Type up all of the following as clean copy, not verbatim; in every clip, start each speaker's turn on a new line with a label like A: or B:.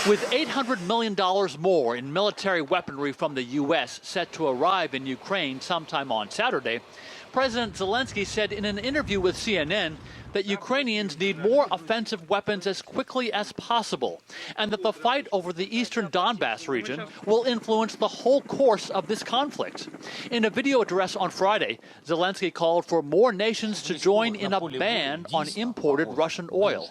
A: With $800 million more in military weaponry from the U.S. set to arrive in Ukraine sometime on Saturday, President Zelensky said in an interview with CNN that Ukrainians need more offensive weapons as quickly as possible, and that the fight over the eastern Donbass region will influence the whole course of this conflict. In a video address on Friday, Zelensky called for more nations to join in a ban on imported Russian oil.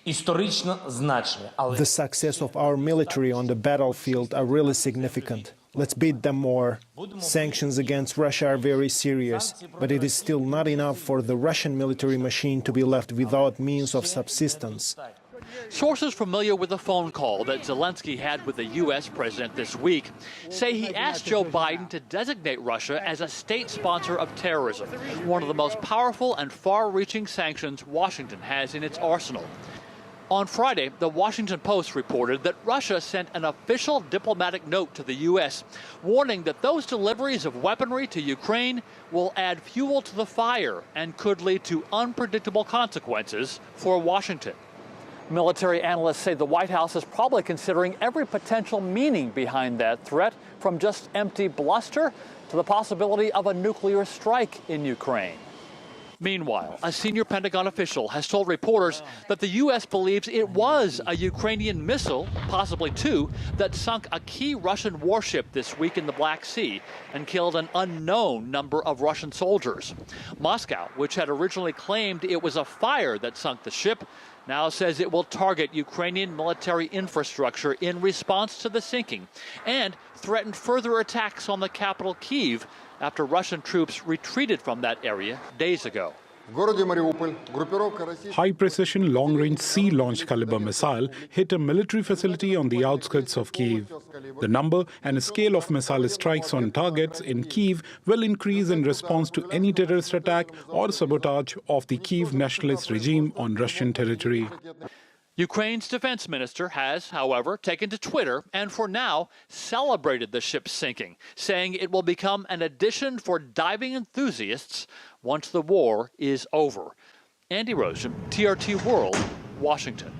B: The success of our military on the battlefield are really significant. Let's beat them more. Sanctions against Russia are very serious, but it is still not enough for the Russian military machine to be left without means of subsistence.
A: Sources familiar with the phone call that Zelensky had with the U.S. president this week say he asked Joe Biden to designate Russia as a state sponsor of terrorism, one of the most powerful and far-reaching sanctions Washington has in its arsenal. On Friday, the Washington Post reported that Russia sent an official diplomatic note to the U.S. warning that those deliveries of weaponry to Ukraine will add fuel to the fire and could lead to unpredictable consequences for Washington. Military analysts say the White House is probably considering every potential meaning behind that threat, from just empty bluster to the possibility of a nuclear strike in Ukraine. Meanwhile, a senior Pentagon official has told reporters that the U.S. believes it was a Ukrainian missile, possibly two, that sunk a key Russian warship this week in the Black Sea and killed an unknown number of Russian soldiers. Moscow, which had originally claimed it was a fire that sunk the ship, now says it will target Ukrainian military infrastructure in response to the sinking and threatened further attacks on the capital, Kiev, after Russian troops retreated from that area days ago.
C: High-precision, long-range sea-launched caliber missile hit a military facility on the outskirts of Kiev. The number and scale of missile strikes on targets in Kiev will increase in response to any terrorist attack or sabotage of the Kiev nationalist regime on Russian territory.
A: Ukraine's defense minister has, however, taken to Twitter and for now celebrated the ship's sinking, saying it will become an addition for diving enthusiasts once the war is over. Andy Roesgen, TRT World, Washington.